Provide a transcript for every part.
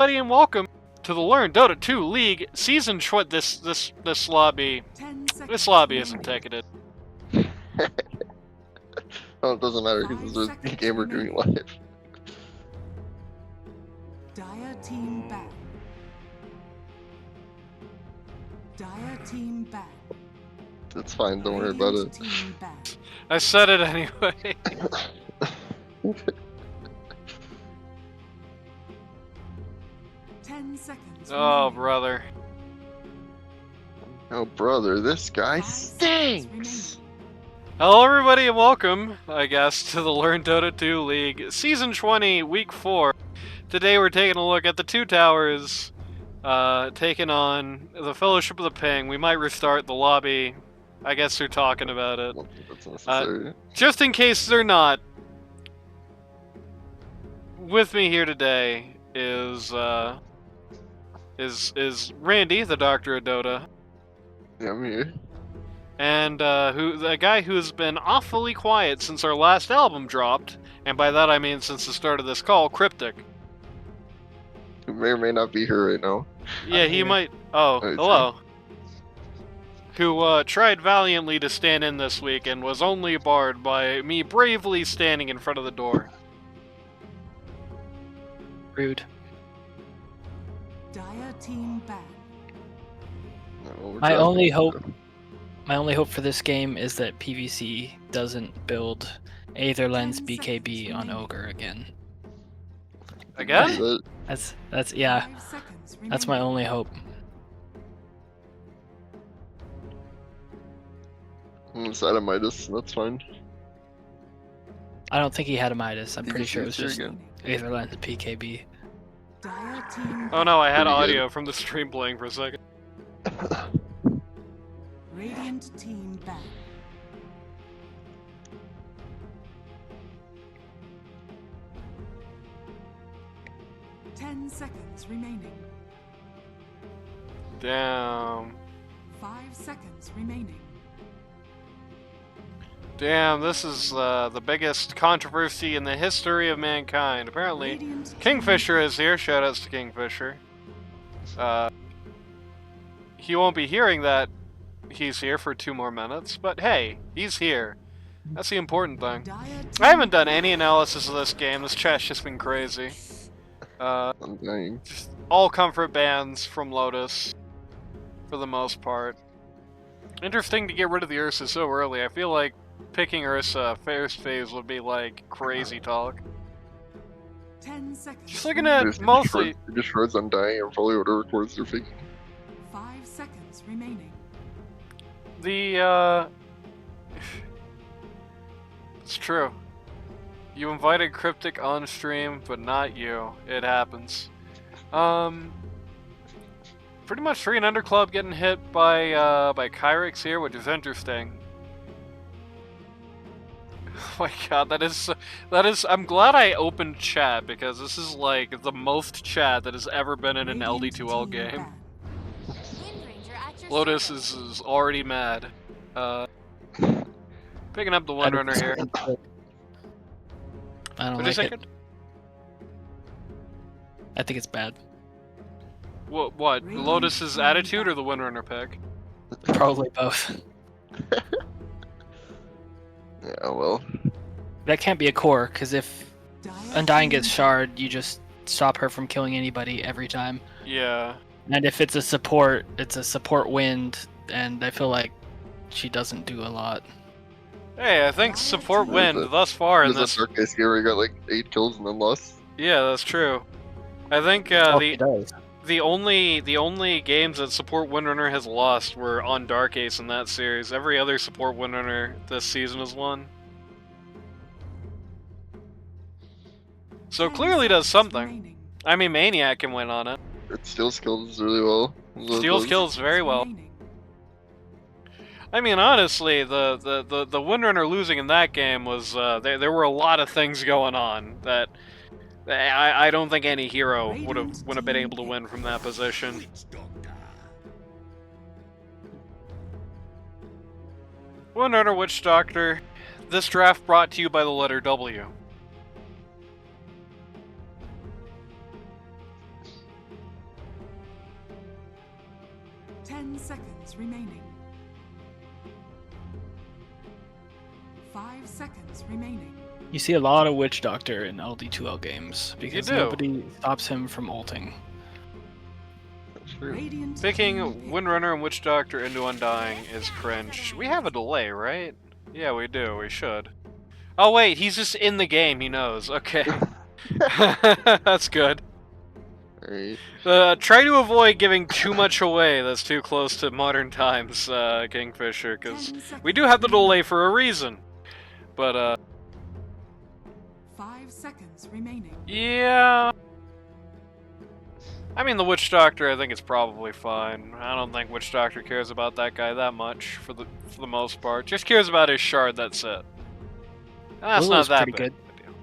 Everybody and welcome to the Learn Dota 2 League Season this lobby. This lobby isn't ticketed. Oh, it doesn't matter because there's a game we're doing live. Dire team back. Dire team back. It's fine, don't worry about it. Team back. I said it anyway. 10 seconds. Oh, remaining. brother. Oh, brother, this guy 5 stinks! seconds Hello, everybody, and welcome, I guess, to the Learn Dota 2 League Season 20, Week 4. Today we're taking a look at the Two Towers, taking on the Fellowship of the Ping. We might restart the lobby. I guess they're talking about it. I don't think that's necessary. Just in case they're not, with me here today is Randy, the Doctor of Dota, Yeah, I'm here. and the guy who's been awfully quiet since our last album dropped, and by that I mean since the start of this call, Cryptic. Who may or may not be here right now. Yeah, he might. Oh, he's hello. Who tried valiantly to stand in this week and was only barred by me bravely standing in front of the door. Rude. Dire team back. No, My only hope for this game is that PVC doesn't build Aetherlens 10 BKB seconds on remaining. Ogre again. Again? That's yeah. 5 seconds That's my remaining. only hope. It's Adamitis, that's fine. I don't think he had a Midas. I'm pretty sure it was Here just again. Aetherlens BKB. Dire team Oh no, I had Pretty good. audio from the stream playing for a second. Radiant team back. Ten seconds remaining. Damn. 5 seconds remaining. Damn, this is the biggest controversy in the history of mankind. Apparently, Radiant team Kingfisher is here. Shoutouts to Kingfisher. He won't be hearing that he's here for 2 more minutes, but hey, he's here. That's the important thing. Dire team I haven't done any analysis of this game. This chat's just been crazy. I'm dying. Just all comfort bands from Lotus, for the most part. Interesting to get rid of the Ursa so early. I feel like picking Ursa first phase would be like crazy talk. 10 seconds. Just looking remaining. at mostly. It just shreds I'm dying and probably whatever chords they're faking. 5 seconds remaining. It's true. You invited Cryptic on stream, but not you. It happens. Pretty much 3 and Under Club getting hit by Kyrix here, which is interesting. Oh my god, that is, I'm glad I opened chat, because this is like the most chat that has ever been in an Radiant LD2L team game. back. Lotus is already mad. Picking up the Windrunner here. I don't What did you like think? it. I think it's bad. What? Radiant Lotus's team attitude or back. the Windrunner pick? Probably both. Yeah, well. That can't be a core, because if Dire Undying team gets shard, you just stop her from killing anybody every time. Yeah. And if it's a support wind, and I feel like she doesn't do a lot. Hey, I think support win There's a- thus far in There's this. a Dark Ice game where he got like 8 kills and then lost. Yeah, that's true. I think All she the does. the only games that support Windrunner has lost were on Dark Ace in that series. Every other support Windrunner this season has won. So 10 clearly does seconds something. remaining. I mean, Maniac can win on it. It steals kills really well. That's what it Steals does. kills very well. Remaining. I mean, honestly, the Windrunner losing in that game was there were a lot of things going on that I don't think any hero would have been able to win from that position. Windrunner Witch Doctor. This draft brought to you by the letter W. 10 seconds remaining. 5 seconds remaining. You see a lot of Witch Doctor in LD2L games because do. nobody stops him from ulting. That's true. Radiant team Picking pick. Windrunner and Witch Doctor into Undying is cringe. We have a delay, right? Yeah, we do. We should. Oh wait, he's just in the game. He knows. Okay. That's good. Alright. Try to avoid giving too much away that's too close to modern times, Kingfisher, because 10 we do have the seconds delay for a reason. But, 5 seconds remaining. yeah. I mean, the Witch Doctor, I think it's probably fine. I don't think Witch Doctor cares about that guy that much, for the most part. Just cares about his shard, that's it. That's Willow's not that pretty big good. of a deal.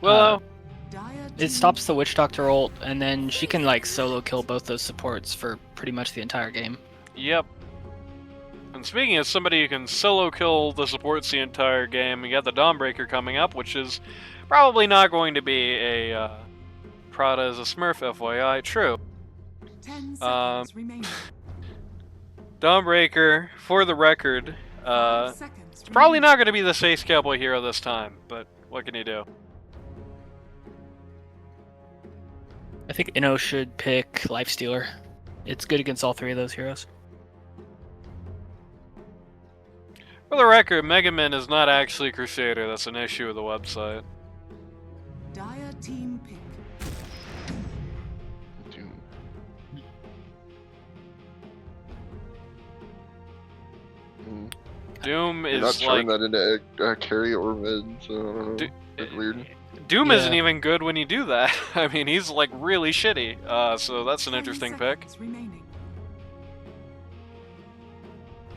Willow? Dire It team stops the Witch Doctor ult, and then she can like solo kill both those supports for pretty much the entire game. Yep. And speaking of somebody who can solo kill the supports the entire game, you got the Dawnbreaker coming up, which is probably not going to be a Prada as a Smurf, FYI. True. 10 Um, seconds remaining. Dawnbreaker, for the record, 5 seconds it's probably remaining. not going to be the Sace Cowboy hero this time, but what can you do? I think Inno should pick Lifestealer. It's good against all three of those heroes. For the record, Mega Man is not actually Crusader. That's an issue with the website. Dire team pick. Dude. Mm. Doom You're not is showing like... that into carry or mid, so I don't know. Do- It's weird. Doom Yeah. isn't even good when you do that. I mean, he's like really shitty. So that's an 10 interesting pick. seconds remaining.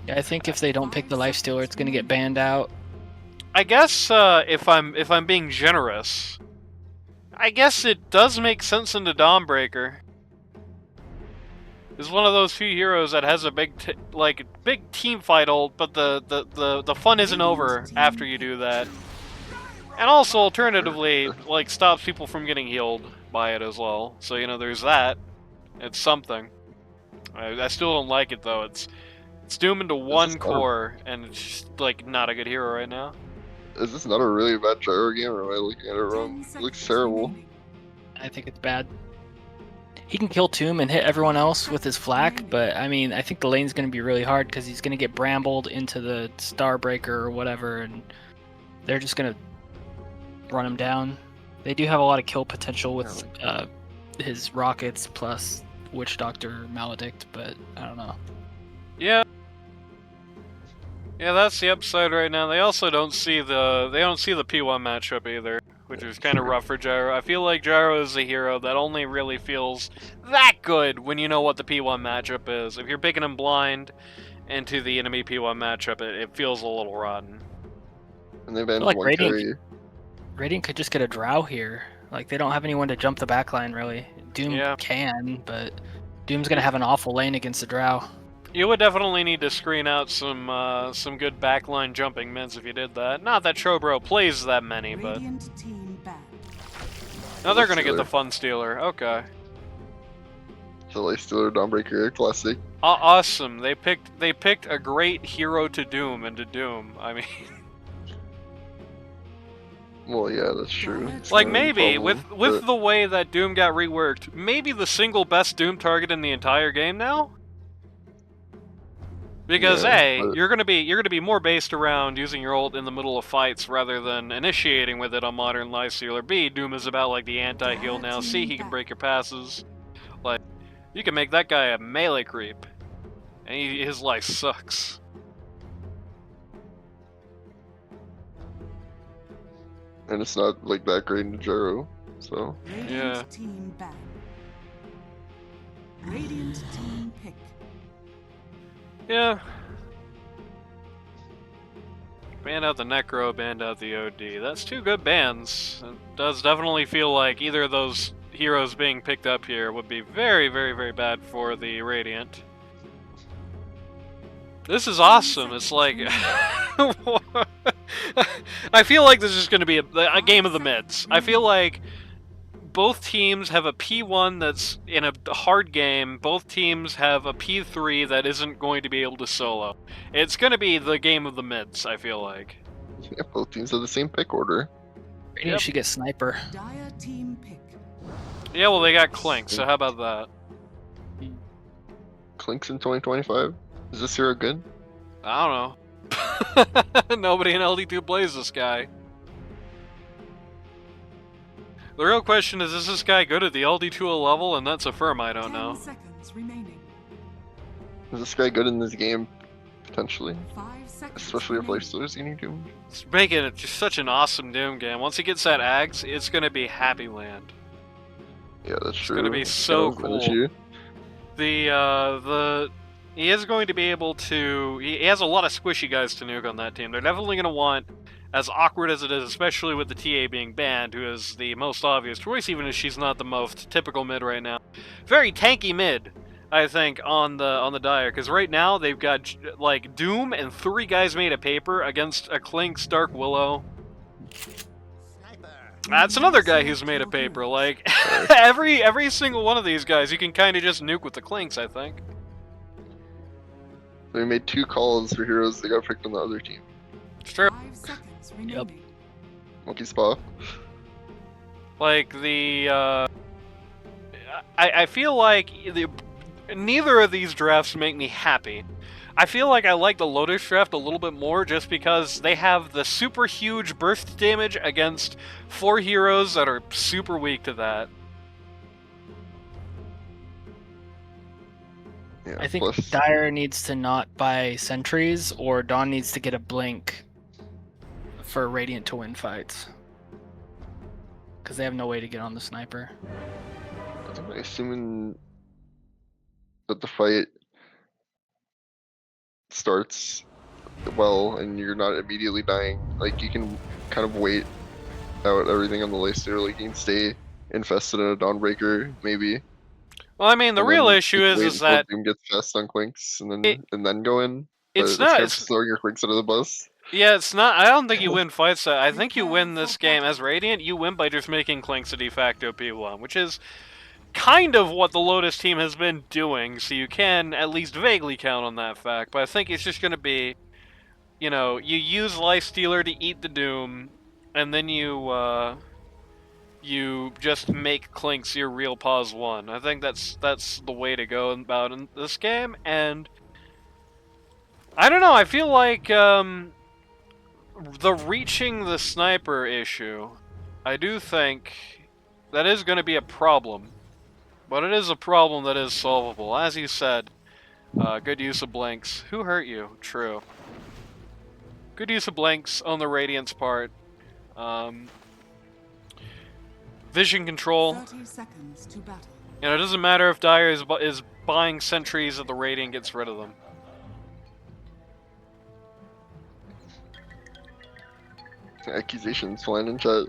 Yeah, I think if they don't pick the Lifestealer, it's gonna get banned out. I guess if I'm being generous, I guess it does make sense into Dawnbreaker. Is one of those few heroes that has a big big team fight ult, but the fun isn't over after you do that. And also, alternatively, like stops people from getting healed by it as well. So you know, there's that. It's something. I still don't like it though. It's Doom into one is not a- core, and it's just, like not a good hero right now. Is this not a really bad gyro game, or am I looking at it 10 wrong? It looks seconds terrible. remaining. I think it's bad. He can kill Tomb and hit everyone else with his flak, but I mean, I think the lane's gonna be really hard because he's gonna get brambled into the Starbreaker or whatever, and they're just gonna run him down. They do have a lot of kill potential with his rockets plus Witch Doctor Maledict, but I don't know. Yeah. Yeah, that's the upside right now. They also don't see the P1 matchup either, which is kind of rough for Gyro. I feel like Gyro is a hero that only really feels that good when you know what the P1 matchup is. If you're picking him blind into the enemy P1 matchup, it feels a little rotten. And they banned Like one Radiant- carry. Radiant could just get a Drow here. Like, they don't have anyone to jump the backline, really. Doom Yeah. can, but Doom's gonna have an awful lane against the Drow. You would definitely need to screen out some good backline jumping mids if you did that. Not that Chobro plays that many, but Radiant team banned. now they're gonna get the Stealer. Fun Stealer. Okay. So Lifestealer, Dawnbreaker, classic. Awesome. They picked a great hero to Doom into Doom. I mean, Well, yeah, that's true. It's like not a maybe problem, with but the way that Doom got reworked, maybe the single best Doom target in the entire game now. Because Yeah, A, but- you're gonna be more based around using your ult in the middle of fights rather than initiating with it on Modern Lifestealer. B, Doom is about like the anti-heal now. C, he can break your passes. Like, you can make that guy a melee creep, and his life sucks. and it's not like that great in gyro, so Radiant Yeah. team banned. Radiant team pick. Yeah. Banned out the Necro, banned out the OD. That's two good bans. It does definitely feel like either of those heroes being picked up here would be very, very, very bad for the Radiant. This is awesome. It's like... I feel like this is going to be a game of the mids. I feel like both teams have a P1 that's in a hard game. Both teams have a P3 that isn't going to be able to solo. It's going to be the game of the mids, I feel like. Yeah, both teams have the same pick order. Radiant Yep. should get sniper. Dire team pick. Yeah, well, they got Clink, so how about that? Clinks in 2025. Is this hero good? I don't know. Nobody in LD2 plays this guy. The real question is this guy good at the LD2 level? And that's a firm I don't 10 know. seconds remaining. Is this guy good in this game? Potentially. 5 seconds. Especially if remaining. Lifestealers getting Doom. It's making it just such an awesome Doom game. Once he gets that Ags, it's gonna be Happy Land. Yeah, that's true. gonna be so Kind of an cool. issue. He is going to be able to. He has a lot of squishy guys to nuke on that team. They're definitely going to want, as awkward as it is, especially with the TA being banned, who is the most obvious choice, even if she's not the most typical mid right now. Very tanky mid, I think, on the Dire, because right now they've got like Doom and 3 guys made of paper against a Clink, Stark, Willow. That's another guy who's made of paper. Like every single one of these guys, you can kind of just nuke with the Clinks, I think. They made 2 calls for heroes that got picked on the other team. It's true. 5 seconds remaining. Monkey Spa. Like I feel like neither of these drafts make me happy. I feel like I like the Lotus draft a little bit more just because they have the super huge burst damage against 4 heroes that are super weak to that. Yeah, I think plus, Dire needs to not buy sentries, or Dawn needs to get a blink for Radiant to win fights. Because they have no way to get on the sniper. I'm assuming that the fight starts well and you're not immediately dying. Like, you can kind of wait out everything on the Lifestealer. Like, you can stay infested in a Dawnbreaker, maybe. Well, I mean, the and real then issue just wait is until that Doom gets fast on Clinks and It- then go in. But it's it's not. kind of It's, throwing your Clinks under the bus. yeah, it's not. I don't think you win fights. I think you win this game as Radiant. You win by just making Clinks a de facto P1, which is kind of what the Lotus team has been doing. So you can at least vaguely count on that fact. But I think it's just going to be, you know, you use Lifestealer to eat the Doom, and then you just make Clinks your real pause 1. I think that's the way to go about in this game, and I don't know. I feel like the reaching the sniper issue, I do think that is going to be a problem, but it is a problem that is solvable. As you said, good use of blinks. Who hurt you? True. Good use of blinks on the Radiant's part. Vision control. 30 seconds to battle. And it doesn't matter if Dire is buying sentries if the Radiant gets rid of them. Accusations flying in chat.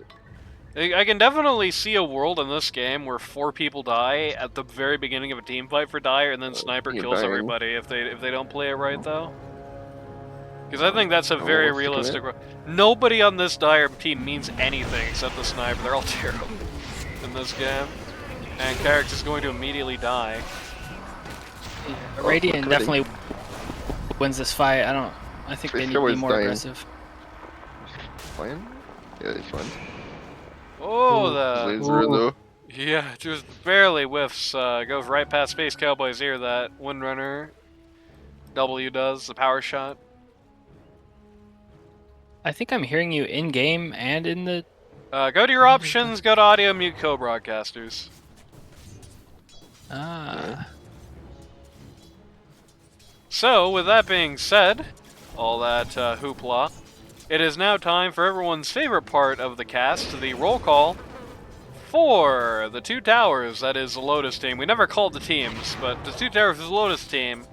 I can definitely see a world in this game where 4 people die at the very beginning of a team fight for Dire, and then Sniper you're kills dying. everybody if they don't play it right, though. Because I think that's a Oh, very what's the realistic. Nobody on this Dire team means anything except the Sniper. They're all terrible in this game, and Kyrix is going to immediately die. Radiant critting. definitely wins this fight. I think they Space need to Cowboy's be more dying. aggressive. Fine? Yeah, he's fine. Oh, the Laser though. yeah, just barely whiffs. Goes right past Space Cowboy's ear. That Windrunner W does the power shot. I think I'm hearing you in game and in the. Go to your options. Go to audio mute co-broadcasters. Ah. So, with that being said, all that hoopla, it is now time for everyone's favorite part of the cast, the roll call for the 2 towers, that is the Lotus team. We never called the teams, but the 2 towers is the Lotus team.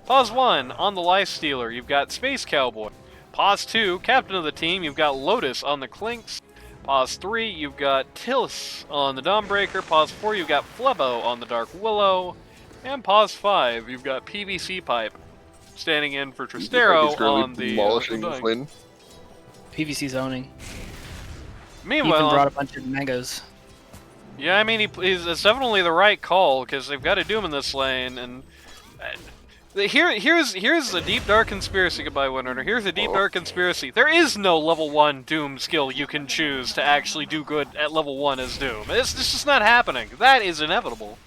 Pause 1, on the Lifestealer, you've got Space Cowboy. Pause 2, captain of the team, you've got Lotus on the Clinks. Pause 3, you've got Tillis on the Dawnbreaker. Pause 4, you've got Flebo on the Dark Willow. And pause 5, you've got PVC Pipe standing in for Tristero He's currently on the demolishing this Dying. lane. PVC zoning. He even Meanwhile, brought a bunch of mangoes. Yeah, I mean, it's definitely the right call, because they've got a Doom in this lane, and... Here's a deep dark conspiracy. Goodbye, Windrunner. Here's a deep dark conspiracy. There is no level 1 Doom skill you can choose to actually do good at level 1 as Doom. It's just not happening. That is inevitable.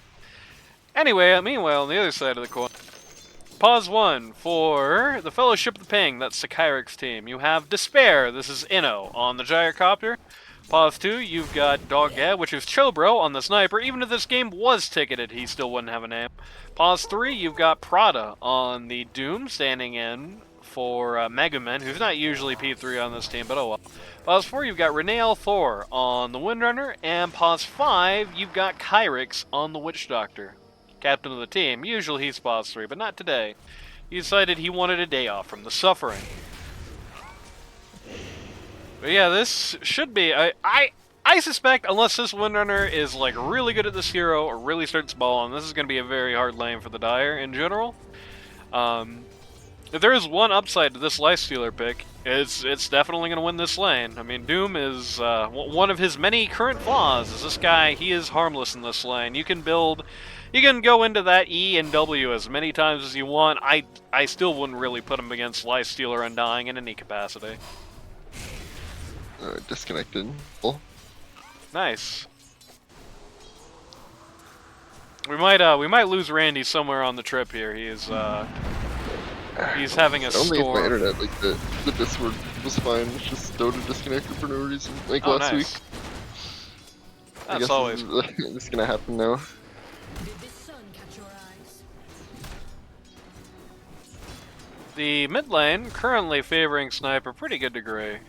Anyway, meanwhile, on the other side of the coin, pause 1 for the Fellowship of the Ping. That's the Kyrix team. You have Despair. This is Inno on the Gyrocopter. Pause 2, you've got Doghead, which is Chobro on the Sniper. Even if this game was ticketed, he still wouldn't have a name. Pause 3, you've got Prada on the Doom, standing in for Megumin, who's not usually P3 on this team, but oh well. Pause 4, you've got Renee Thor on the Windrunner. And pause 5, you've got Kyrix on the Witch Doctor. Captain of the team. Usually he's pause 3, but not today. He decided he wanted a day off from the suffering. But yeah, this should be... I suspect, unless this Windrunner is like really good at this hero or really starts balling, this is going to be a very hard lane for the Dire in general. If there is one upside to this Lifestealer pick, it's definitely going to win this lane. I mean, Doom is one of his many current flaws. Is this guy? He is harmless in this lane. You can go into that E and W as many times as you want. I still wouldn't really put him against Lifestealer Undying in any capacity. Disconnected. Oh. Nice. We might lose Randy somewhere on the trip here. He's having a storm. Only if my internet, like the Discord was fine. It's just Dota disconnected for no reason, like last week. That's always. It's gonna happen now. Did the sun catch your eyes? The mid lane currently favoring Sniper pretty good degree.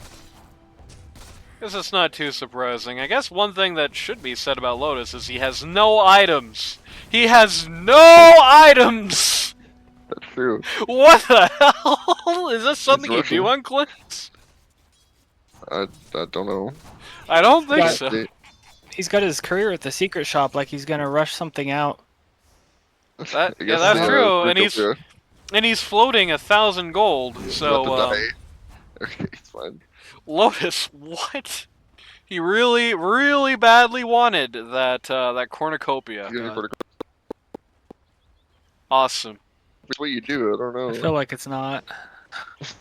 Guess it's not too surprising. I guess one thing that should be said about Lotus is he has no items. He has no items! That's true. What the hell? Is this something you do on Clinks? I don't know. I don't think so. He's got his courier at the secret shop like he's gonna rush something out. Yeah, that's true. And he's floating 1,000 gold. So okay, it's fine. Lotus, what? He really, really badly wanted that cornucopia. Awesome. It's what you do. I don't know. I feel like it's not.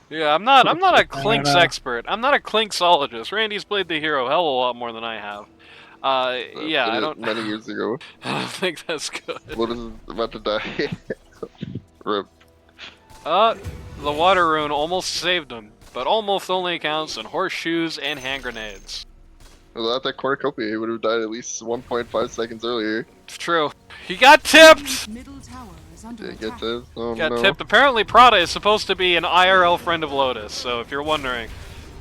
Yeah, I'm not a Clinks expert. I'm not a Clinksologist. Randy's played the hero hell of a lot more than I have. Yeah, I don't. Many years ago. I don't think that's good. Lotus is about to die. Rip. The water rune almost saved him, but almost only counts in horseshoes and hand grenades. Without that cornucopia, he would have died at least 1.5 seconds earlier. It's true. He got tipped! Middle tower is under Did attack. get this? Oh, Got no. tipped. Apparently Prada is supposed to be an IRL friend of Lotus, so if you're wondering,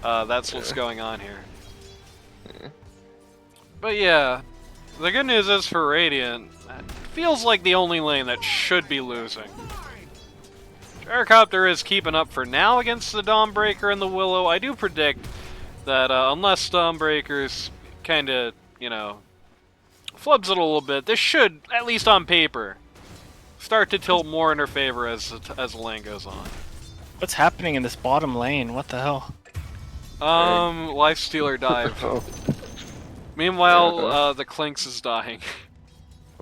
that's what's going on here. Yeah. But yeah, the good news is for Radiant, it feels like the only lane that should be losing. Gyrocopter is keeping up for now against the Dawnbreaker and the Willow. I do predict that unless Dawnbreaker's kind of, you know, flubs it a little bit, this should, at least on paper, start to tilt more in her favor as the lane goes on. What's happening in this bottom lane? What the hell? Lifestealer dive. Oh, Meanwhile, the Clinks is dying.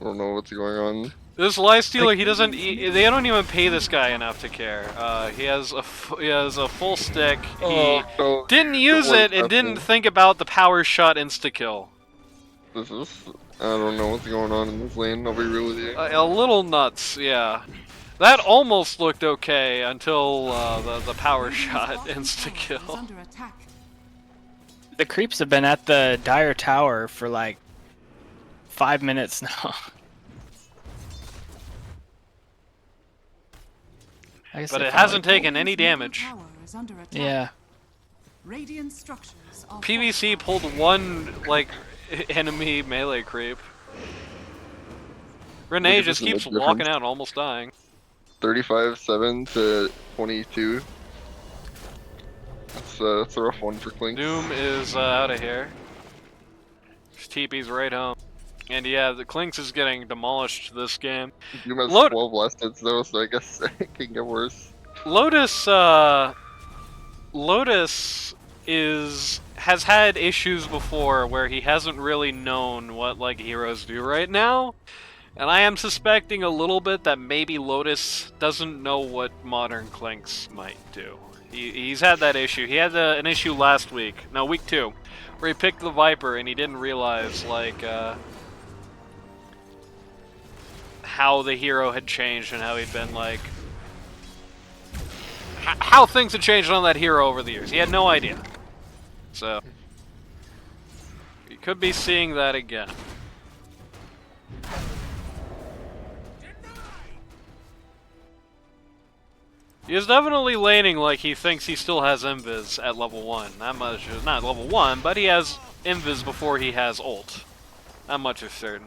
I don't know what's going on. This Lifestealer, he doesn't. They don't even pay this guy enough to care. He has a full stick. He no. didn't use it and didn't think about the power shot insta kill. This is. I don't know what's going on in this lane. I'll be real with you. A little nuts, yeah. That almost looked okay until the power shot insta kill. Under attack. The creeps have been at the Dire Tower for like 5 minutes now. But it hasn't taken any damage. Tower is under attack. Yeah. Radiant structures are PVC pulled one like enemy melee creep. Renee Look at just this keeps difference. walking out and almost dying. 35-7 to 22. That's a rough one for Clink. Doom is out of here. His TP's right home. And yeah, the Clinks is getting demolished this game. Doom has Lot- 12 last hits though, so I guess it can get worse. Lotus has had issues before where he hasn't really known what like heroes do right now. And I am suspecting a little bit that maybe Lotus doesn't know what modern Clinks might do. He's had that issue. He had an issue last week, no, week 2, where he picked the Viper and he didn't realize, like, how the hero had changed and how he'd been, like... how things had changed on that hero over the years. He had no idea. So... we could be seeing that again. He is definitely laning like he thinks he still has invis at level 1. That much is not level 1, but he has invis before he has ult. That much is certain.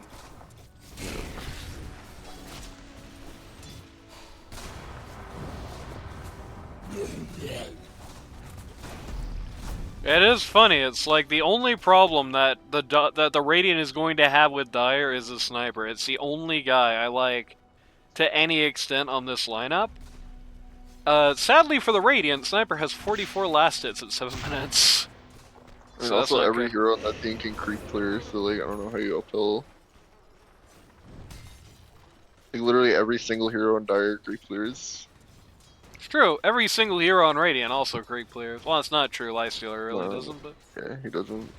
It is funny. It's like the only problem that the Radiant is going to have with Dire is a sniper. It's the only guy I like to any extent on this lineup. Sadly for the Radiant, Sniper has 44 last hits at 7 minutes. And So also that's not every good. hero on that team can creep clear, so like I don't know how you uphill. Like literally every single hero on Dire creep clears. It's true. Every single hero on Radiant also creep clears. Well, it's not true. Lifestealer really No. doesn't, but Yeah, he doesn't.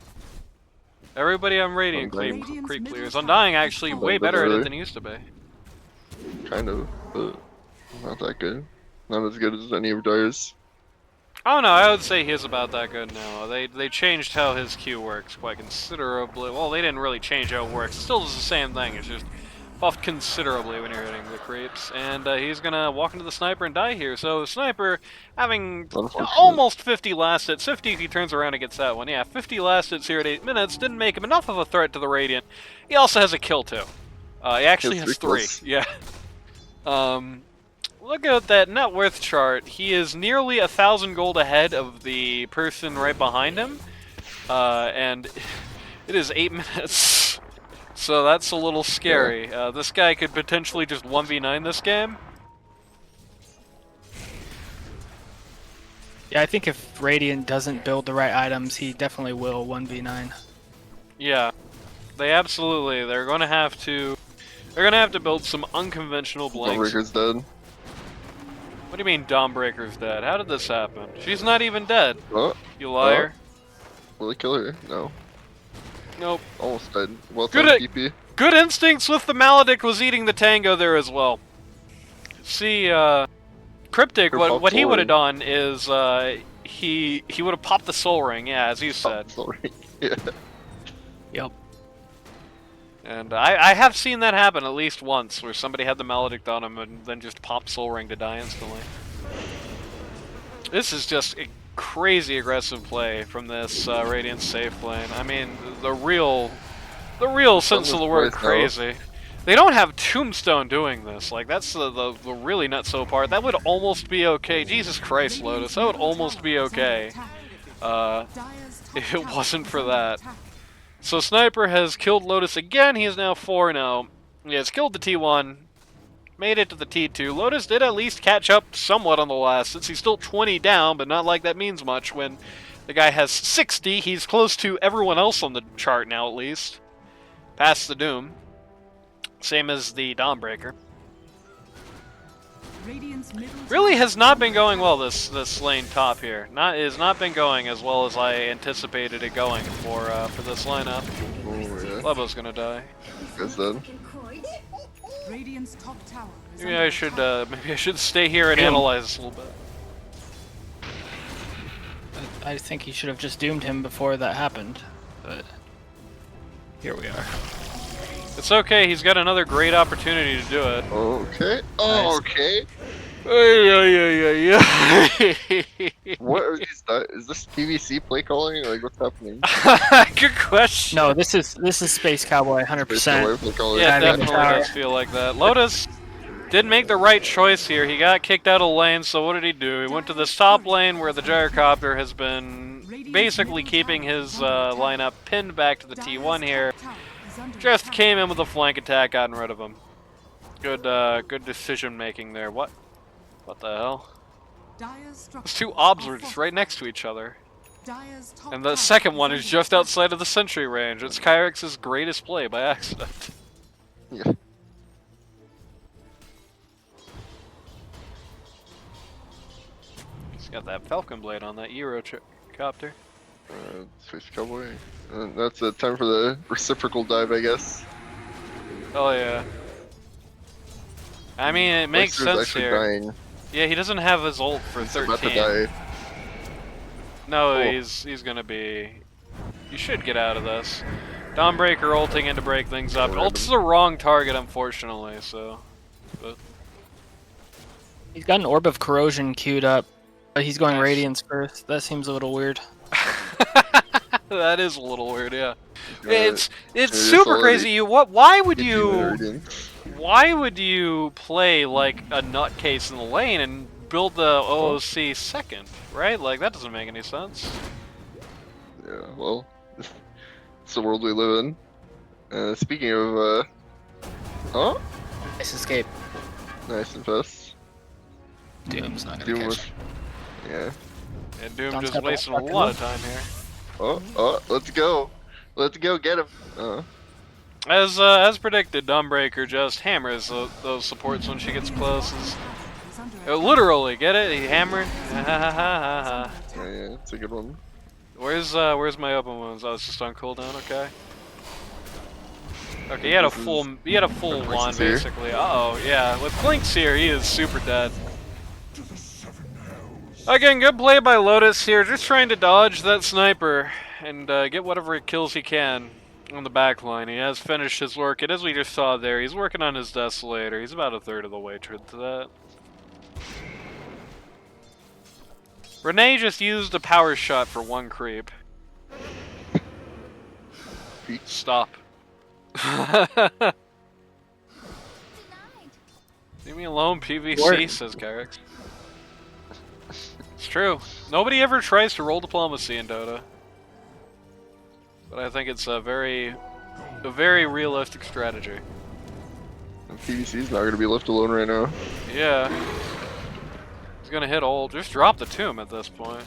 everybody on Radiant Undying. creep clears. Undying actually way better at it than he used to be. Kind of, but not that good. Not as good as any of Dire's. Oh no, I would say he is about that good now. They changed how his Q works quite considerably. Well, they didn't really change how it works. It still does the same thing. It's just buffed considerably when you're hitting the creeps. And he's gonna walk into the Sniper and die here. So the Sniper having Unfortunate. almost 50 last hits. 50 if he turns around and gets that one. Yeah, 50 last hits here at 8 minutes didn't make him enough of a threat to the Radiant. He also has a kill too. He actually has 3. kills. Yeah. Look at that net worth chart. He is nearly 1,000 gold ahead of the person right behind him. And it is 8 minutes. So that's a little scary. This guy could potentially just 1v9 this game. Yeah, I think if Radiant doesn't build the right items, he definitely will 1v9. Yeah. They're gonna have to build some unconventional blanks. Breaker's dead. What do you mean Dawnbreaker's dead? How did this happen? She's not even dead, Oh, you liar. will he kill her? No. Nope. Almost dead. Well Good done, at- PP. Good instincts with the Maledict was eating the tango there as well. See, Cryptic, Or what popped he Soul would have Ring. done is, he would have popped the Soul Ring, yeah, as you said. Oh, sorry. Yeah. Yep. And I have seen that happen at least once, where somebody had the Maledict on him and then just popped Soul Ring to die instantly. This is just a crazy aggressive play from this Radiant safe lane. I mean, the real sense of the word crazy. They don't have Tombstone doing this. Like, that's the really nutso part. That would almost be okay. Jesus Christ, Lotus. That would almost be okay. If it wasn't for that. So Sniper has killed Lotus again. He is now 4-0. He has killed the T1. Made it to the T2. Lotus did at least catch up somewhat on the last, since he's still 20 down, but not like that means much when the guy has 60. He's close to everyone else on the chart now, at least. Past the Doom. Same as the Dawnbreaker. Really has not been going well this lane top here. Has not been going as well as I anticipated it going for this lineup. Oh, yeah. Lebo's gonna die. Guy's dead. Radiant's top tower is Maybe under I should stay here and Damn. analyze this a little bit. I think he should have just doomed him before that happened, but here we are. It's okay. He's got another great opportunity to do it. Okay. Oh, Nice. okay. Yeah. What are these? Is this PVC play calling? Like, what's happening? Good question. No, this is Space Cowboy, 100%. Play calling. Yeah, it Yeah, I mean, definitely does feel like that. Lotus didn't make the right choice here. He got kicked out of lane, so what did he do? He went to this top lane where the Gyrocopter has been basically keeping his lineup pinned back to the T1 here. Just came in with a flank attack, gotten rid of him. Good decision making there. What the hell? Those two obs were just right next to each other. Dire's top And the tower second one is under just attack. outside of the sentry range. It's Kyrix's greatest play by accident. Yeah. He's got that Falcon Blade on that Eurocopter. Space Cowboy. That's a time for the reciprocal dive, I guess. Oh yeah. I mean, it makes Lexer's sense actually here. dying. Yeah, he doesn't have his ult for He's about to 13. die. No, Oh. he's gonna be... You should get out of this. Dawnbreaker ulting in to break things up. Random. Ult's the wrong target, unfortunately, so... But... He's got an Orb of Corrosion queued up, but he's going Nice. Radiance first. That seems a little weird. That is a little weird, yeah. Yeah, It's is super already crazy. Why would 15 you... Radiance. Why would you play like a nutcase in the lane and build the OOC second, right? Like, that doesn't make any sense. Yeah, well, it's the world we live in. Speaking of, huh? Nice escape. Nice and fast. Doom's not gonna Doom catch. was, yeah. And Doom Don't just step wasting on a fucking lot one. of time here. Oh, let's go. Let's go get him. As predicted, Dawnbreaker just hammers those supports when she gets close. Is under attack. Literally, get it? He hammered. Yeah, it's a good one. Where's my open wounds? I was just on cooldown. Okay. Okay, he had a This is- full Klinks wand is here. basically. Uh-oh, yeah. With Klinks here, he is super dead. Again, good play by Lotus here, just trying to dodge that sniper and get whatever kills he can on the back line. He has finished his work, and as we just saw there, he's working on his Desolator. He's about a third of the way to that. Renee just used a power shot for one creep. Stop. Leave me alone, PVC, Where- says Kyrix. It's true. Nobody ever tries to roll diplomacy in Dota. But I think it's a very realistic strategy. And PVC's not gonna be left alone right now. Yeah. He's gonna hit ult. Just drop the tomb at this point.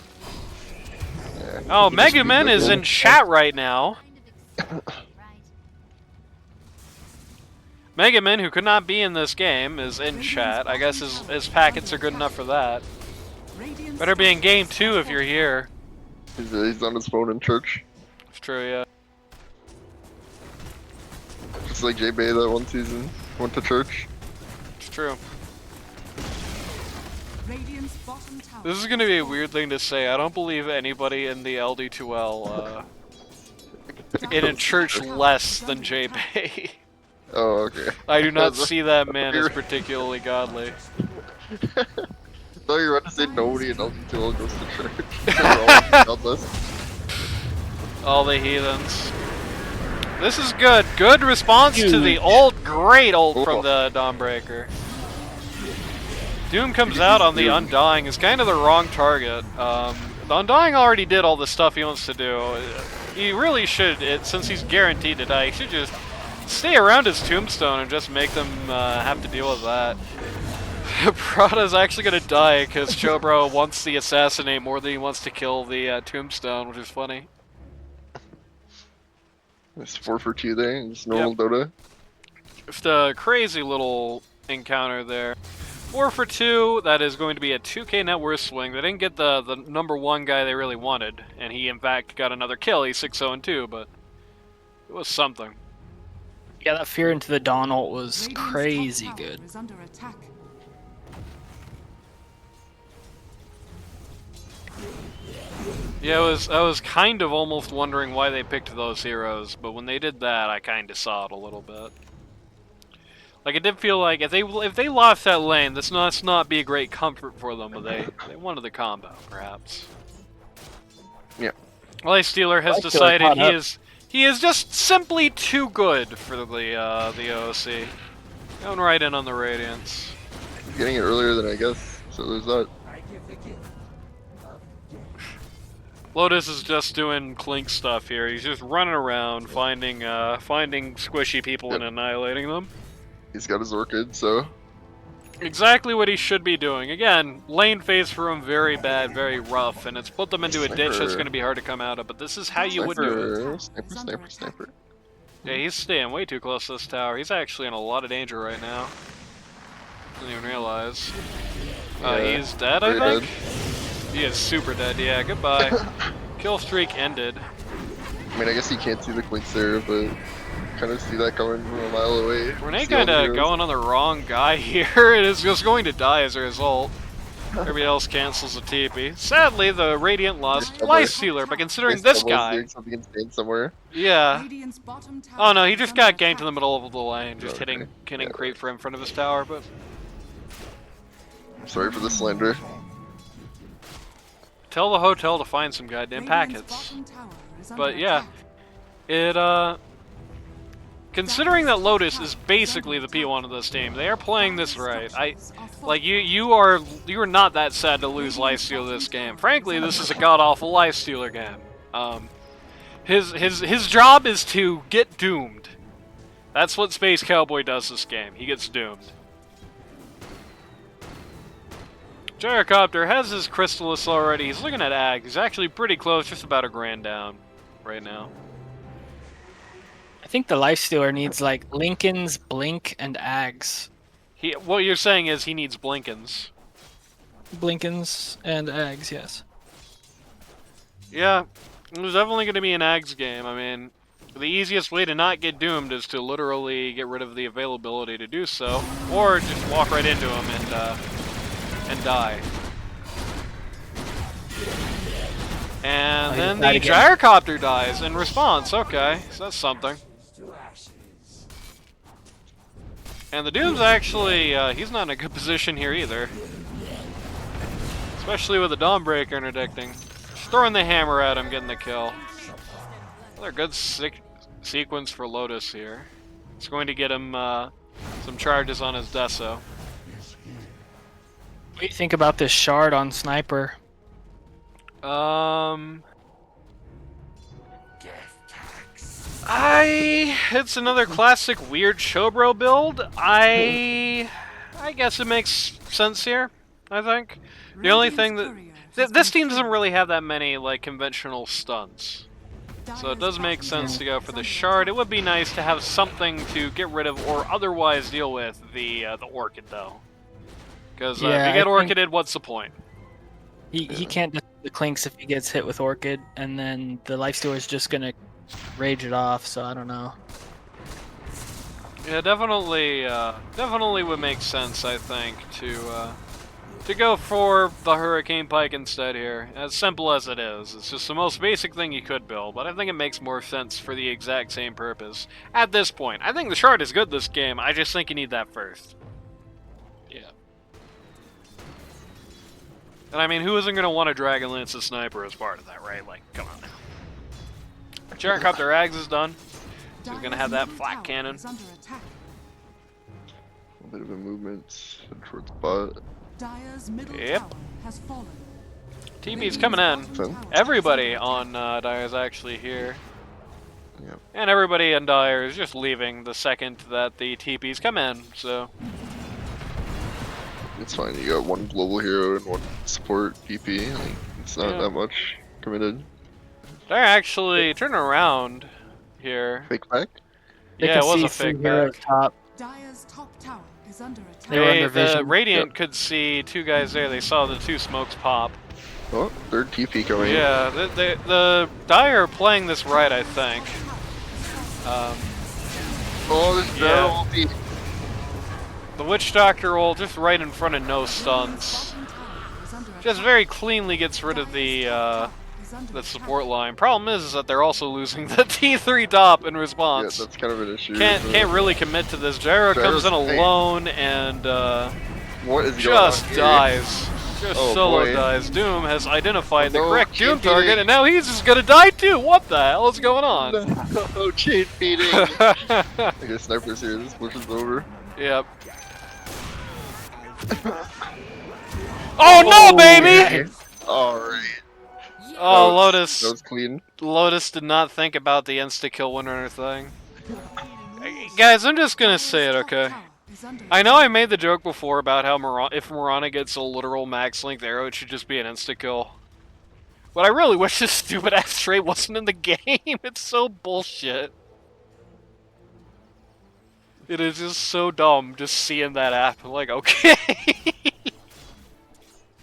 Yeah. Oh, He just Mega beat Man is Mega in chat right now. Mega Man, who could not be in this game, is in chat. I guess his packets are good enough for that. Radiant's Better be in top game tower 2 if is you're under here. He's on his phone in church. It's true, yeah. Just like J Bay that one season went to church. It's true. Radiant's bottom tower This is gonna be a weird thing to say. I don't believe anybody in the LD2L in a church less than J Bay. Oh, okay. I do not That's- see that man as particularly godly. I thought you were about to say nobody in LD2L goes to church. They're all godless. All the heathens. This is good. Good response to the ult. Great ult from the Dawnbreaker. Doom comes out on the Undying. It's kind of the wrong target. The Undying already did all the stuff he wants to do. He really should, since he's guaranteed to die, he should just stay around his tombstone and just make them have to deal with that. Prada's actually gonna die because Chobro wants the assassinate more than he wants to kill the tombstone, which is funny. It's 4 for 2 there, just normal Dota. Just a crazy little encounter there. 4 for 2, that is going to be a 2k net worth swing. They didn't get the number 1 guy they really wanted, and he in fact got another kill. He's 6-0-2, but it was something. Yeah, that Fear into the Dawn ult was Radiant's top crazy tower good. is under attack. Yeah, I was kind of almost wondering why they picked those heroes, but when they did that, I kind of saw it a little bit. Like, it did feel like if they lost that lane, this must not be a great comfort for them, but they wanted the combo, perhaps. Yeah. Light Stealer has Light Stealer decided caught up. he is just simply too good for the OC. Going right in on the Radiance. He's getting it earlier than I guess, so there's that. Lotus is just doing Clink stuff here. He's just running around, finding squishy people and Yep. annihilating them. He's got his Orchid, so Exactly what he should be doing. Again, lane phase for him very bad, very rough, and it's put them into a ditch that's going to be hard to come out of, but this is how you would do it. Sniper. Yeah, he's staying way too close to this tower. He's actually in a lot of danger right now. Didn't even realize. Yeah, He's dead, I very think? He is super dead, yeah, goodbye. Kill streak ended. I mean, I guess you can't see the clinks there, but kind of see that coming from a mile away. Renee See all the kind of heroes. going on the wrong guy here. It is just going to die as a result. Everybody else cancels the TP. Sadly, the Radiant lost Lifestealer, but considering this guy... Doing something insane somewhere. Yeah. Radiant's bottom tower Oh no, he is just under got ganked attack. in the middle of the lane, just Okay. hitting Yeah. creep for in front of his tower, but... Sorry for the slander. Tell the hotel to find some goddamn Radiant's packets. bottom tower is under But yeah, attack. considering that Lotus is basically the P1 of this team, they are playing this right. You are not that sad to lose Lifesteal this game. Frankly, this is a god-awful Lifestealer game. His job is to get doomed. That's what Space Cowboy does this game. He gets doomed. Gyrocopter has his Crystallis already. He's looking at Ag. He's actually pretty close, just about a grand down right now. I think the Lifestealer needs like Lincolns, Blink, and Ags. What you're saying is he needs Blinkins. Blinkins and Ags, yes. Yeah, there's definitely going to be an Ags game. I mean, the easiest way to not get doomed is to literally get rid of the availability to do so, or just walk right into him and die. And Oh, he then died the again. Gyrocopter dies in response. Okay, so that's something. And the Doom's actually, he's not in a good position here either. Especially with the Dawnbreaker interdicting. Just throwing the hammer at him, getting the kill. Another good sequence for Lotus here. It's going to get him some charges on his Deso. What do you think about this shard on Sniper? It's another classic weird Showbro build. I guess it makes sense here, I think. The only thing that this team doesn't really have that many like conventional stunts. So it does make sense to go for the shard. It would be nice to have something to get rid of or otherwise deal with the Orchid though. Because if Yeah, you get I think- Orchided, what's the point? He can't just the clinks if he gets hit with Orchid, and then the Lifestealer's just gonna rage it off. So I don't know. Yeah, definitely would make sense, I think, to go for the Hurricane Pike instead here. As simple as it is, it's just the most basic thing you could build, but I think it makes more sense for the exact same purpose. At this point, I think the shard is good this game, I just think you need that first. Yeah. And I mean, who isn't going to want a Dragon Lance a Sniper as part of that, right? Like, come on now. Gyrocopter Ags is done. He's going to have that flak cannon. Is under attack. A bit of a movement towards bot. Dire's middle Yep. tower has fallen. TP's coming in. Fun. Everybody on Dire is actually here. Yep. And everybody in Dire is just leaving the second that the TPs come in, so... It's fine. You got one global hero and one support PP. Like, it's not Yeah. that much committed. They're actually turning around here. Fake back. They Yeah, can it was see a fake three heroes back. top. Dire's top tower is under attack. They were under The vision. Radiant could see two guys there. They saw the two smokes pop. Oh, third TP coming. Yeah, the Dire are playing this right, I think. Oh, this Yeah. barrel ulti. The Witch Doctor ult just right in front of no stuns. Bottom tower is under Just attack. very cleanly gets rid of the Is under the attack. support line. Problem is that they're also losing the T3 top in Yeah, response. that's kind of an issue. Can't really commit to this. Gyro comes in Gyro's pain. alone and What is just going on here? dies. Just Oh, solo boy. dies. Doom has identified the No, correct Doom cheating. target, and now he's just gonna die too. What the hell is going on? No chain feeding. I guess Sniper's here. This push is over. Yep. Oh no, baby! Alright. Oh, That Lotus. was clean. Lotus did not think about the insta-kill winner thing. Guys, I'm just gonna say it, okay? is under I know I made the joke before about how if Mirana gets a literal max length arrow, it should just be an insta-kill. But I really wish this stupid ass trait wasn't in the game. It's so bullshit. It is just so dumb just seeing that app. I'm like, okay.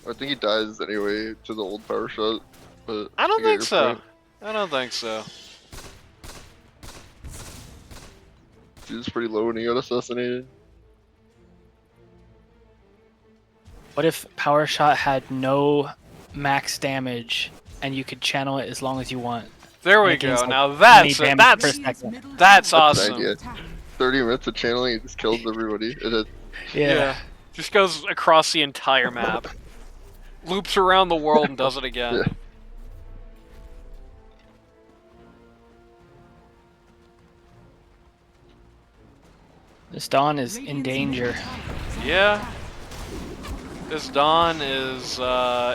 I think he dies anyway to the old power shot. But I don't get think your so. point. I don't think so. He was pretty low when he got assassinated. What if power shot had no max damage and you could channel it as long as you want? There we And it gains, go. like, Now 20 that's damage that's per Radiant's second. middle that's tower That's an awesome. idea. attack. 30 minutes of channeling, it just kills everybody. Yeah. Just goes across the entire map. Loops around the world and does it again. Yeah. This Dawn is in Radiant's danger. middle tower is under Yeah. attack. This Dawn is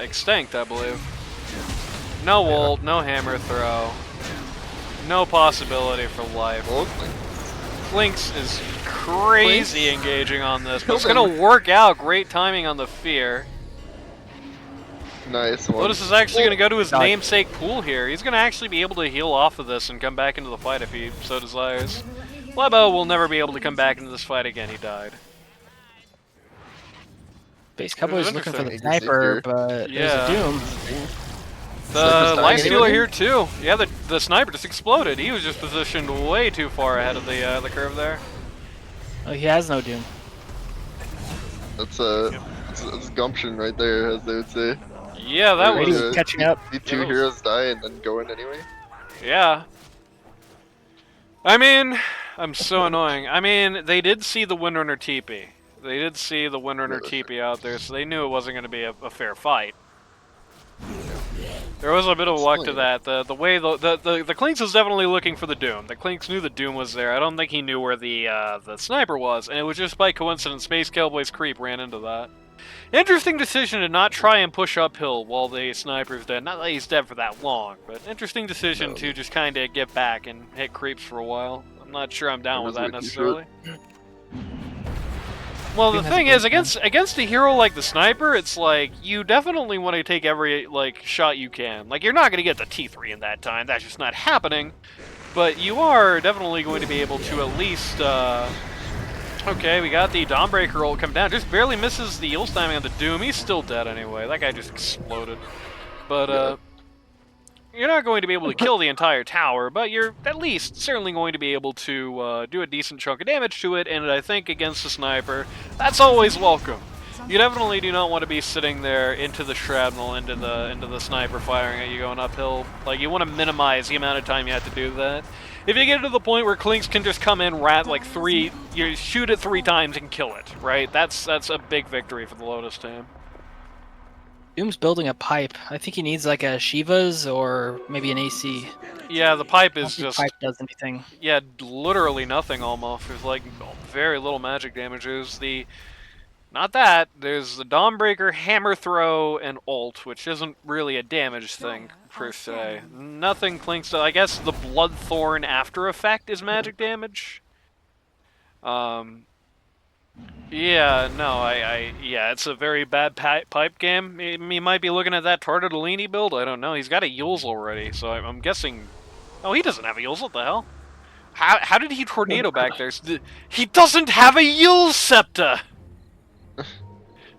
extinct, I believe. No ult, no hammer throw. No possibility for life. Well, Lynx is crazy engaging on this, but it's Kill gonna them. work out. Great timing on the fear. nice one. Lotus is actually gonna go to his Dodge. namesake pool here. He's gonna actually be able to heal off of this and come back into the fight if he so desires. Lebo will never be able to come back into this fight again. He died. Base Cowboy is looking for the interesting. sniper, but Yeah. there's a Doom. The dying Lifestealer anybody? here too. Yeah, the sniper just exploded. He was just positioned way too far ahead of the curve there. Oh, he has no Doom. That's gumption right there, as they would say. Yeah, that Really was. good. Catching up. See two that was- heroes die and then go in anyway. Yeah. I mean, I'm so annoying. I mean, they did see the Windrunner TP. They did see the Windrunner Yeah, TP out there, so they knew it wasn't going to be a fair fight. There was a bit of luck to that. The way the Clinks was definitely looking for the Doom. The Clinks knew the Doom was there. I don't think he knew where the sniper was, and it was just by coincidence Space Cowboy's creep ran into that. Interesting decision to not try and push uphill while the sniper's dead. Not that he's dead for that long, but interesting decision No. to just kind of get back and hit creeps for a while. I'm not sure I'm down It with was that way too necessarily. Well, the Doom has a thing great is, against a hero like the sniper, it's like you definitely want to take every shot you can. Like you're not going to get the T3 in that time. That's just not happening. But you are definitely going to be able to at least. Okay, we got the Dawnbreaker ult come down. Just barely misses the ult timing on the Doom. He's still dead anyway. That guy just exploded. But you're not going to be able to kill the entire tower, but you're at least certainly going to be able to do a decent chunk of damage to it, and I think against a sniper, that's always welcome. You definitely do not want to be sitting there into the shrapnel, into the sniper firing at you going uphill. Like, you want to minimize the amount of time you have to do that. If you get to the point where Clinks can just come in, you shoot it 3 times and kill it, right? That's a big victory for the Lotus team. Doom's building a pipe. I think he needs like a Shiva's or maybe an AC. Yeah, the pipe I don't is think just... pipe does anything. Yeah, literally nothing almost. There's like very little magic damage. There's not that. There's the Dawnbreaker, Hammer Throw, and ult, which isn't really a damage thing per se. Nothing clinks to. I guess the Bloodthorn after effect is magic damage. Yeah, no, yeah, it's a very bad pipe game. He might be looking at that Tartarullini build. I don't know. He's got a Yules already, so I'm guessing. Oh, he doesn't have a Yules. What the hell? How did he tornado back there? He doesn't have a Yules Septa.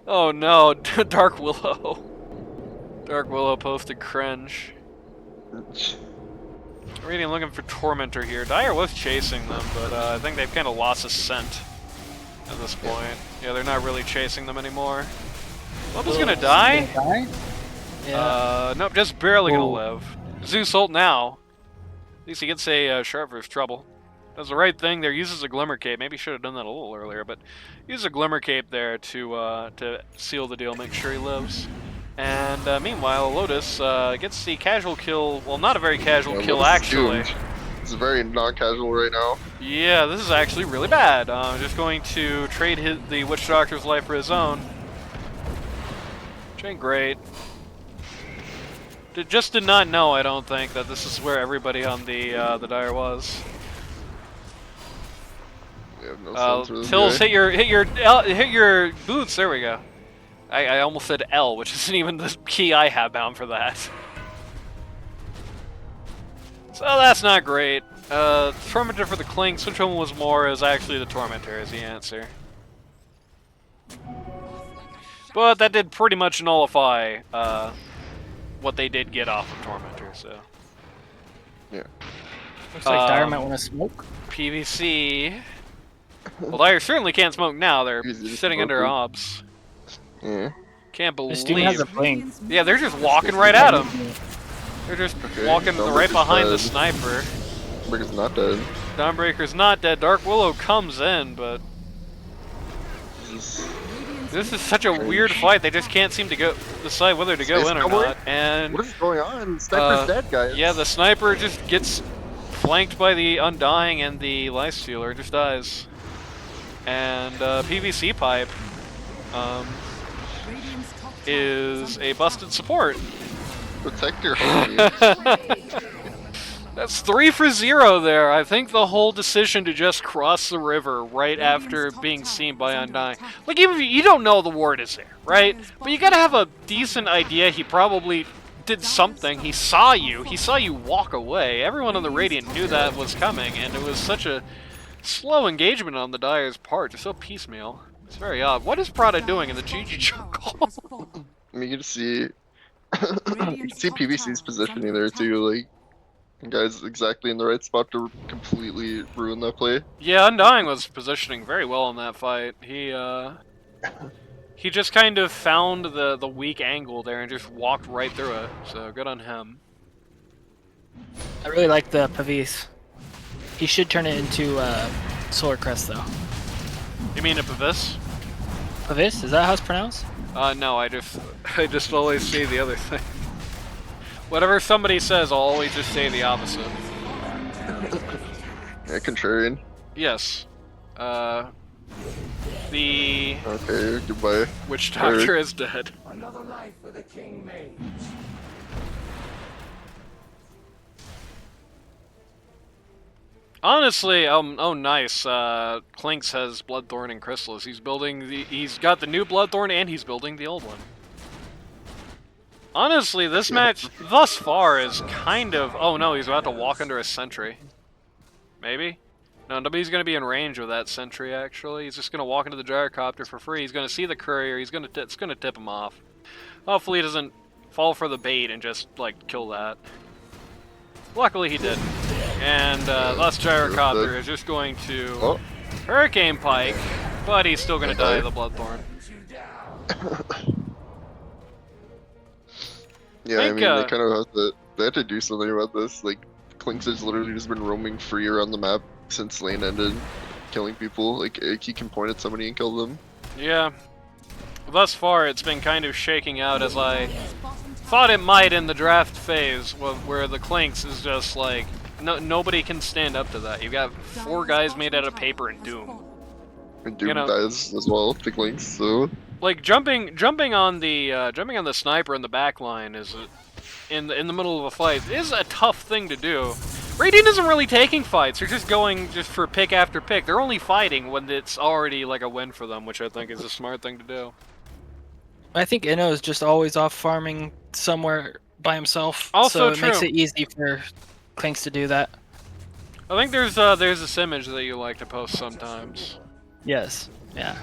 Oh no, Dark Willow. Dark Willow posted cringe. Reading looking for Tormentor here. Dire was chasing them, but I think they've kind of lost a scent at this point. Yeah, they're not really chasing them anymore. Lotus gonna die? Yeah. Nope, just barely gonna Whoa. live. Zeus ult now. At least he gets a shard for his trouble. Does the right thing there, uses a Glimmer Cape. Maybe should have done that a little earlier, but uses a Glimmer Cape there to seal the deal, make sure he lives. And meanwhile, Lotus gets the casual kill. Well, not a very casual kill, Lotus is actually. doomed. It's very non-casual right now. Yeah, this is actually really bad. Just going to trade the Witch Doctor's life for his own. Which ain't great. Just did not know, I don't think, that this is where everybody on the Dire was. We have no sense for this Tills, guy. hit your boots. There we go. I almost said L, which isn't even the key I have bound for that. So that's not great. Tormentor for the Clinks. Which one was more? Is actually the Tormentor is the answer. But that did pretty much nullify what they did get off of Tormentor. So Yeah. Looks like Dire might want to smoke. PVC. Well, Dire certainly can't smoke now. They're PVC sitting under smoker. obs. Yeah. Can't This team has a believe. blink. Yeah, they're just walking right at him. They're just Okay, walking Dawnbreaker's right behind the dead. sniper. Breaker's not dead. Dawnbreaker's not dead. Dark Willow comes in, but this is such a weird fight. They just can't seem to decide whether to go Space in or Cowboy? not. And What is going on? Sniper's dead, guys. yeah, the sniper just gets flanked by the Undying, and the Lifestealer just dies. And PVC pipe Radiant's top tower is a busted support. Protect your homie. That's 3 for 0 there. I think the whole decision to just cross the river right after being seen by Undying. Like, even if you don't know the ward is there, right? But you gotta have a decent idea. He probably did something. He saw you walk away. Everyone on the Radiant knew that was coming, and it was such a slow engagement on the Dire's part. Just so piecemeal. It's very odd. What is Prada doing in the GG jungle? I mean, you can see, you can see PVC's positioning there too. Like, the guy's exactly in the right spot to completely ruin that play. Yeah, Undying was positioning very well in that fight. He just kind of found the weak angle there and just walked right through it. So good on him. I really like the Pavis. He should turn it into Solar Crest though. You mean a Pavis? Pavis? Is that how it's pronounced? No, I just always say the other thing. Whatever somebody says, I'll always just say the opposite. Yeah, contrarian. Yes. The Okay, goodbye. Witch Doctor is dead. Honestly, oh nice. Clinks has Bloodthorn and Chrysalis. He's got the new Bloodthorn and he's building the old one. Honestly, this match thus far is kind of... Oh no, he's about to walk under a sentry. Maybe? No, nobody's going to be in range with that sentry, actually. He's just going to walk into the gyrocopter for free. He's going to see the courier. It's going to tip him off. Hopefully he doesn't fall for the bait and just, like, kill that. Luckily he didn't. And thus gyrocopter is just going to Hurricane Pike, but he's still going to die of the Bloodthorn. Yeah, I mean, they kind of have to. They have to do something about this. Like, Clinks has literally just been roaming free around the map since lane ended, killing people. Like, he can point at somebody and kill them. Yeah. Thus far, it's been kind of shaking out as I thought it might in the draft phase, where the Clinks is just like nobody can stand up to that. You've got 4 guys made out of paper and Doom. And Doom dies as well to Clinks, so. Like jumping on the sniper in the back line is in the middle of a fight is a tough thing to do. Radiant isn't really taking fights; they're just going for pick after pick. They're only fighting when it's already like a win for them, which I think is a smart thing to do. I think Inno is just always off farming somewhere by himself. Also so it makes it easy for Clinks to do that. I think there's this image that you like to post sometimes. Yes. Yeah.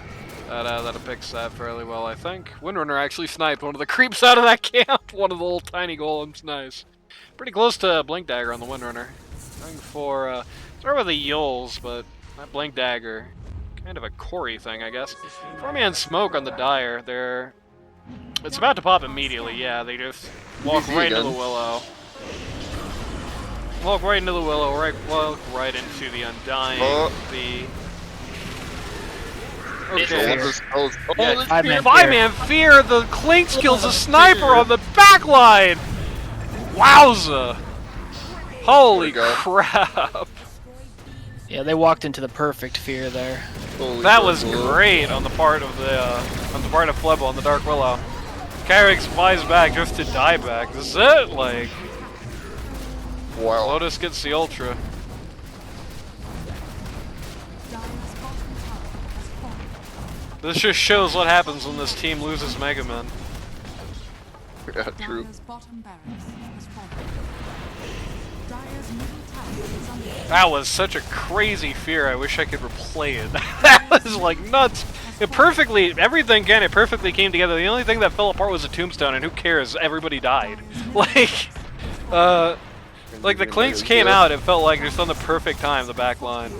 That depicts that fairly well, I think. Windrunner actually sniped one of the creeps out of that camp. One of the little tiny golems. Nice. Pretty close to Blink Dagger on the Windrunner. Going for, start with the Yules, but that Blink Dagger, kind of a Corey thing, I guess. 4-man smoke on the Dire. It's about to pop immediately, yeah. They just walk right into the Willow. Walk right into the Willow, walk right into the Undying. Okay. Yeah, Five-man fear. The Clinks kills a sniper on the back line. Wowza! Holy crap! Yeah, they walked into the perfect fear there. That was great on the part of Flebo on the Dark Willow. Kyrix flies back just to die back. This is it, like. Wow. Lotus gets the ultra. This just shows what happens when this team loses Mega Man. Yeah, true. Dire's bottom barracks has fallen. Dire's middle tower is under attack. That was such a crazy fear. I wish I could replay it. That was like nuts. It perfectly, everything it perfectly came together. The only thing that fell apart was a tombstone, and who cares? Everybody died. Like the clinks came out. It felt like just on the perfect time. The back line.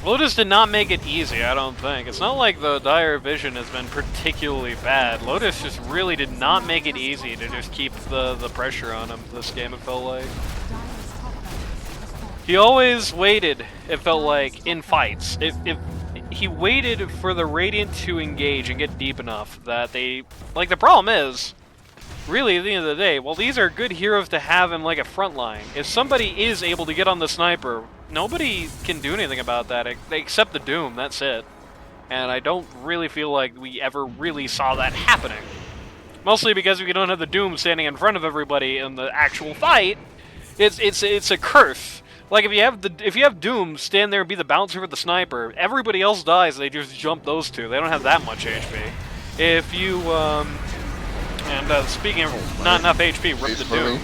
Lotus did not make it easy, I don't think. It's not like the Dire vision has been particularly bad. Lotus just really did not make it easy to just keep the pressure on him this game, it felt like. Dire's top barracks has fallen. He always waited, it felt like, in fights. If he waited for the Radiant to engage and get deep enough that they... Like, the problem is, really, at the end of the day, well, these are good heroes to have in, like, a front line. If somebody is able to get on the sniper, nobody can do anything about that except the Doom, that's it. And I don't really feel like we ever really saw that happening. Mostly because we don't have the Doom standing in front of everybody in the actual fight. It's a curse. Like if you have Doom stand there and be the bouncer for the sniper, everybody else dies, they just jump those two. They don't have that much HP. If you speaking of not enough HP, rip the Doom.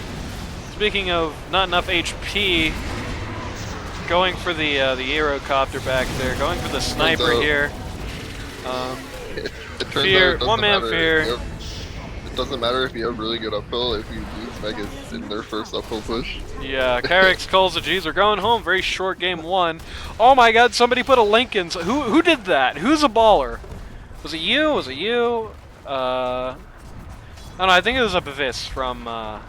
Speaking of not enough HP, going for the Aerocopter back there, going for the sniper here. It turns Fear, out it doesn't one-man matter. fear. It doesn't matter if you have really good uphill if you lose Megas in their first uphill push. Yeah, Kyrix calls the G's. We're going home. Very short game one. Oh my God! Somebody put a Lincoln. Who did that? Who's a baller? Was it you? Was it you? I don't know. I think it was a Bevis from. That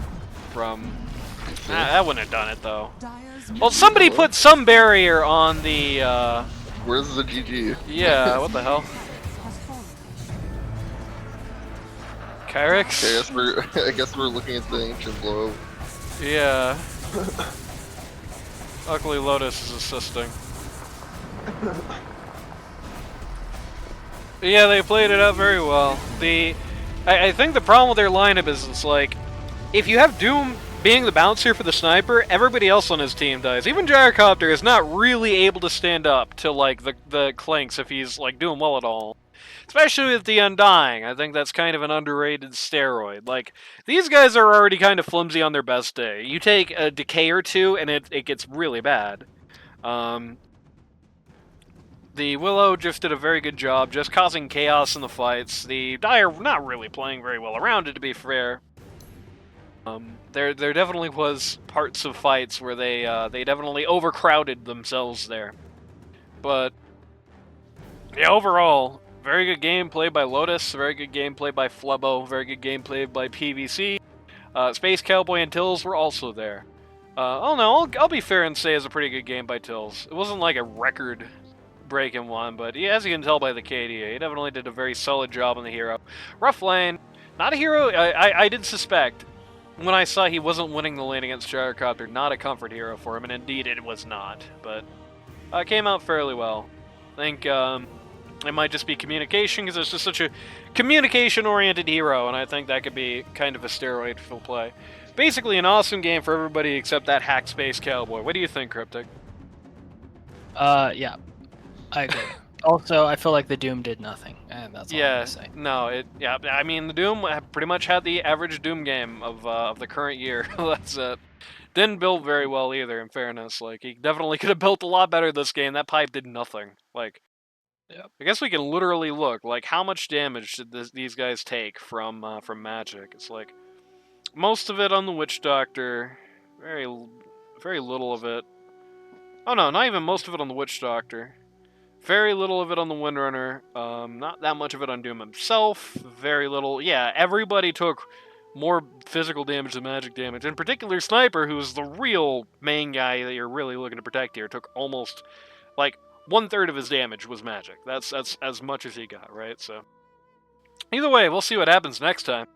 wouldn't have done it though. Dire's Well, somebody put some barrier on the. Where's the GG? Yeah. What the hell? has fallen. Kyrix. I guess we're looking at the ancient blow. Yeah. Luckily, Lotus is assisting. Yeah, they played it out very well. I think the problem with their lineup is it's like, if you have Doom being the bouncer for the sniper, everybody else on his team dies. Even Gyrocopter is not really able to stand up to like the clinks if he's like doing well at all. Especially with the Undying, I think that's kind of an underrated steroid. Like, these guys are already kind of flimsy on their best day. You take a decay or two, and it gets really bad. The Willow just did a very good job, just causing chaos in the fights. The Dire not really playing very well around it, to be fair. There definitely was parts of fights where they definitely overcrowded themselves there. But, yeah, overall, very good game played by Lotus, very good game played by Flubbo, very good game played by PVC. Space Cowboy and Tills were also there. Oh no, I'll be fair and say it's a pretty good game by Tills. It wasn't like a record-breaking one, but yeah, as you can tell by the KDA, he definitely did a very solid job on the hero. Rough lane, not a hero, I did suspect when I saw he wasn't winning the lane against Gyrocopter, not a comfort hero for him, and indeed it was not, but came out fairly well. I think it might just be communication, because it's just such a communication-oriented hero, and I think that could be kind of a steroid for play. Basically an awesome game for everybody except that hack Space Cowboy. What do you think, Cryptic? Yeah, I agree. Also, I feel like the Doom did nothing, and that's all I'm Yeah, gonna say. no, I mean, the Doom pretty much had the average Doom game of the current year. That's it. Didn't build very well either, in fairness. Like, he definitely could have built a lot better this game. That pipe did nothing. Like, Yep. I guess we can literally look, like, how much damage did these guys take from magic? It's like, most of it on the Witch Doctor, very little of it. Oh no, not even most of it on the Witch Doctor. Very little of it on the Windrunner. Not that much of it on Doom himself. Very little. Yeah, everybody took more physical damage than magic damage. In particular, Sniper, who's the real main guy that you're really looking to protect here, took almost, like, 1/3 of his damage was magic. That's as much as he got, right? So, either way, we'll see what happens next time.